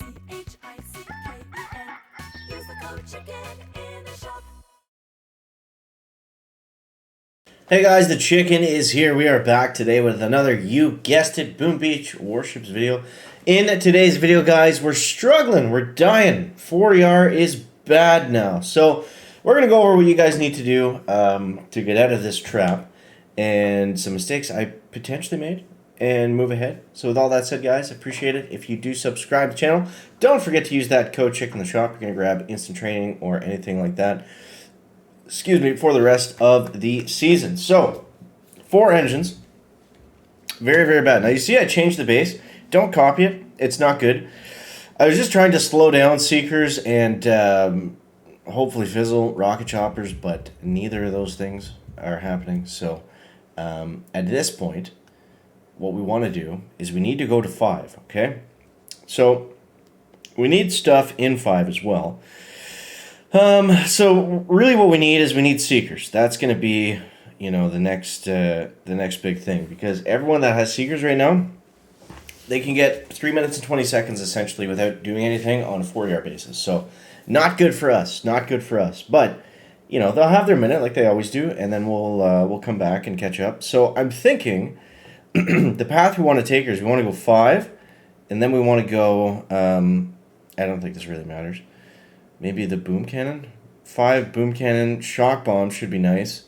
Use the code CHICKEN in the shop. Hey guys, the chicken is here. We are back today with another, you guessed it, Boom Beach Warships video. In today's video, guys, we're struggling. We're dying. 4ER is bad now. So we're going to go over what you guys need to do to get out of this trap and some mistakes I potentially made and move ahead. So with all that said, guys, I appreciate it. If you do subscribe to the channel, don't forget to use that code CHICKEN in the shop. You're going to grab instant training or anything like that. Excuse me, for the rest of the season. So, 4 engines. Very, very bad. Now, you see I changed the base. Don't copy it. It's not good. I was just trying to slow down Seekers and hopefully fizzle rocket choppers, but neither of those things are happening. So, at this point, what we want to do is we need to go to 5, okay? So, we need stuff in 5 as well. So really what we need Seekers. That's going to be, you know, the next big thing, because everyone that has Seekers right now, they can get 3 minutes and 20 seconds essentially without doing anything on a 4ER basis. So not good for us, not good for us. But, you know, they'll have their minute like they always do, and then we'll come back and catch up. So I'm thinking the path we want to take is we want to go 5, and then we want to go, I don't think this really matters. Maybe the boom cannon. 5 boom cannon, shock bomb should be nice.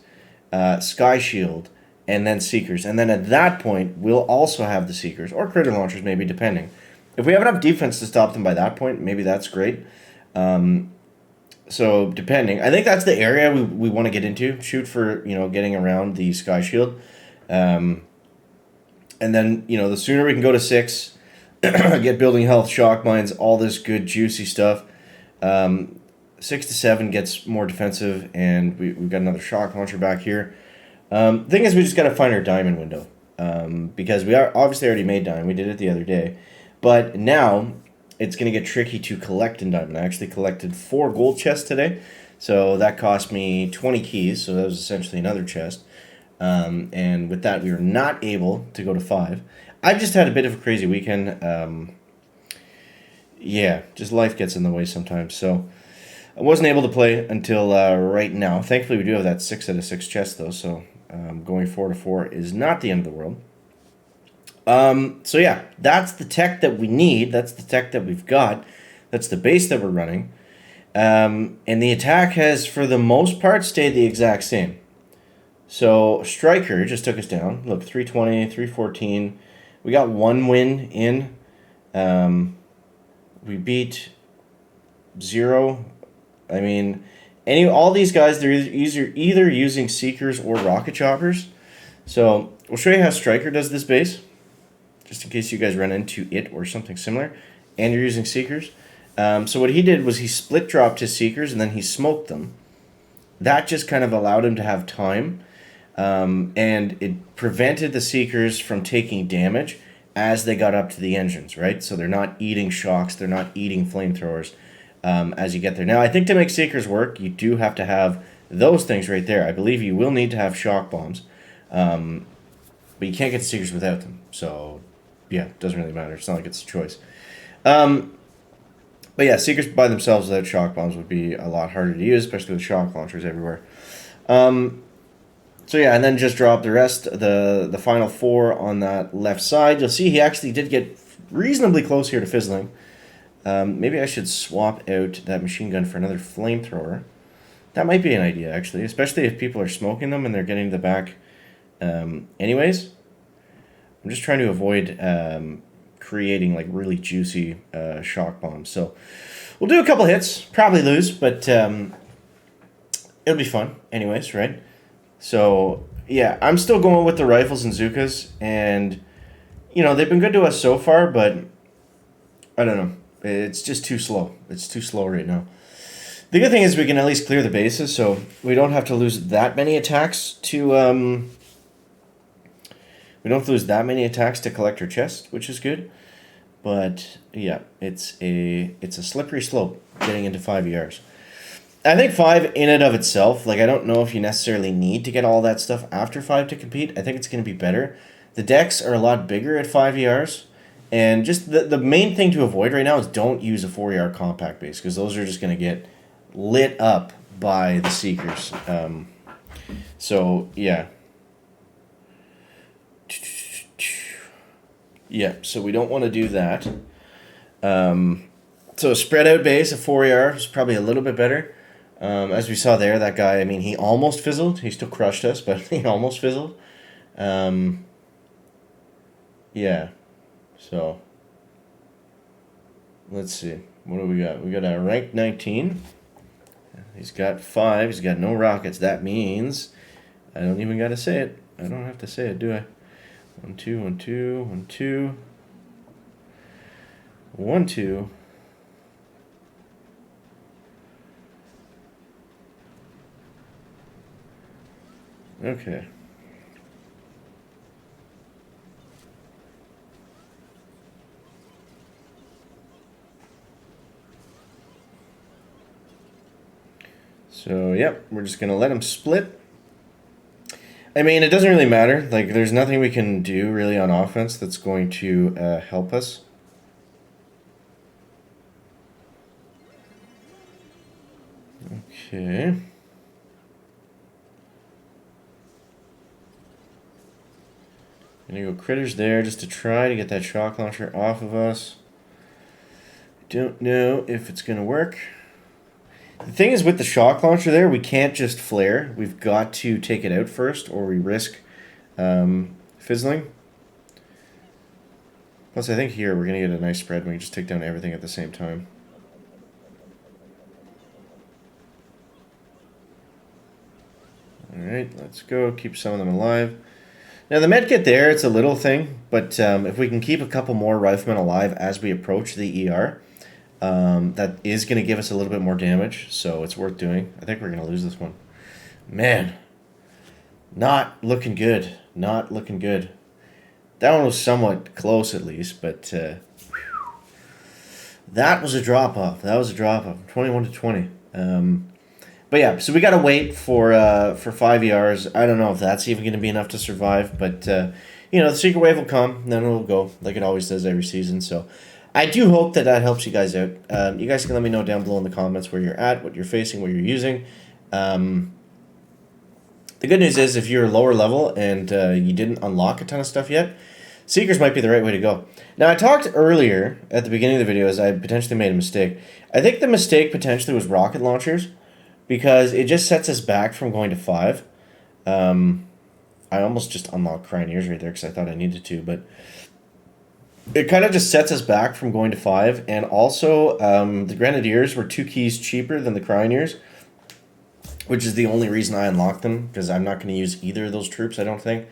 Sky shield, and then Seekers. And then at that point, we'll also have the Seekers, or critter launchers maybe, depending. If we have enough defense to stop them by that point, maybe that's great. So depending. I think that's the area we want to get into. Shoot for, you know, getting around the Sky shield. And then, you know, the sooner we can go to 6, get building health, shock mines, all this good juicy stuff. 6 to 7 gets more defensive, and we've got another shock launcher back here. Thing is, we just got to find our diamond window, because we are obviously already made diamond. We did it the other day, but now it's going to get tricky to collect in diamond. I actually collected 4 gold chests today, so that cost me 20 keys, so that was essentially another chest. And with that, we were not able to go to 5. I've just had a bit of a crazy weekend. Yeah, just life gets in the way sometimes. So I wasn't able to play until right now. Thankfully, we do have that 6 out of 6 chest, though. So going 4 to 4 is not the end of the world. So yeah, that's the tech that we need. That's the tech that we've got. That's the base that we're running. And the attack has, for the most part, stayed the exact same. So Striker just took us down. Look, 320, 314. We got 1 win in. We beat 0. I mean, all these guys, they're either using Seekers or rocket choppers. So we'll show you how Striker does this base, just in case you guys run into it or something similar, and you're using Seekers. So what he did was he split dropped his Seekers, and then he smoked them. That just kind of allowed him to have time, and it prevented the Seekers from taking damage as they got up to the engines, right? So they're not eating shocks, they're not eating flamethrowers as you get there. Now, I think to make Seekers work, you do have to have those things right there. I believe you will need to have shock bombs, but you can't get the Seekers without them. So, yeah, it doesn't really matter. It's not like it's a choice. But yeah, Seekers by themselves without shock bombs would be a lot harder to use, especially with shock launchers everywhere. So yeah, and then just drop the rest, the final 4 on that left side. You'll see he actually did get reasonably close here to fizzling. Maybe I should swap out that machine gun for another flamethrower. That might be an idea, actually, especially if people are smoking them and they're getting to the back. Anyways, I'm just trying to avoid creating like really juicy shock bombs. So we'll do a couple hits, probably lose, but it'll be fun anyways, right? So, yeah, I'm still going with the rifles and Zookas, and, you know, they've been good to us so far, but I don't know. It's just too slow. It's too slow right now. The good thing is we can at least clear the bases, so we don't have to lose that many attacks to, collect our chest, which is good. But, yeah, it's a slippery slope getting into 5ERs. I think 5 in and of itself, like I don't know if you necessarily need to get all that stuff after 5 to compete. I think it's going to be better. The decks are a lot bigger at 5ERs, And just the main thing to avoid right now is don't use a 4ER compact base, because those are just going to get lit up by the Seekers. So, yeah. Yeah, so we don't want to do that. So a spread out base, a 4ER, is probably a little bit better. As we saw there, that guy, I mean, he almost fizzled. He still crushed us, but he almost fizzled. Yeah. So, let's see. What do we got? We got a rank 19. He's got 5. He's got no rockets. That means I don't even got to say it. I don't have to say it, do I? 1, 2, 1, 2, 1, 2. 1, 2. Okay. So, yep, we're just going to let him split. I mean, it doesn't really matter. Like, there's nothing we can do really on offense that's going to help us. Okay. Gonna go critters there just to try to get that shock launcher off of us. Don't know if it's gonna work. The thing is with the shock launcher there, we can't just flare. We've got to take it out first, or we risk fizzling. Plus, I think here we're gonna get a nice spread when we just take down everything at the same time. Alright, let's go. Keep some of them alive. Now, the medkit there, it's a little thing, but if we can keep a couple more riflemen alive as we approach the ER, that is going to give us a little bit more damage, so it's worth doing. I think we're going to lose this one. Man, not looking good. Not looking good. That one was somewhat close, at least, but that was a drop-off. That was a drop-off, 21 to 20. But yeah, so we got to wait for 5 ERs. I don't know if that's even going to be enough to survive, but you know, the secret wave will come, and then it'll go like it always does every season. So I do hope that that helps you guys out. You guys can let me know down below in the comments where you're at, what you're facing, what you're using. The good news is if you're lower level and you didn't unlock a ton of stuff yet, Seekers might be the right way to go. Now, I talked earlier at the beginning of the video as I potentially made a mistake. I think the mistake potentially was rocket launchers, because it just sets us back from going to 5. I almost just unlocked Crying Ears right there because I thought I needed to, but it kind of just sets us back from going to 5. And also, the Grenadiers were 2 keys cheaper than the Crying Ears, which is the only reason I unlocked them, because I'm not going to use either of those troops, I don't think.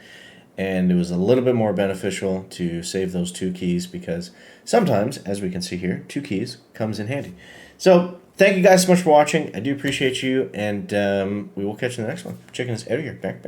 And it was a little bit more beneficial to save those 2 keys, because sometimes, as we can see here, 2 keys comes in handy. So, thank you guys so much for watching. I do appreciate you, and we will catch you in the next one. Checking us out here. Back.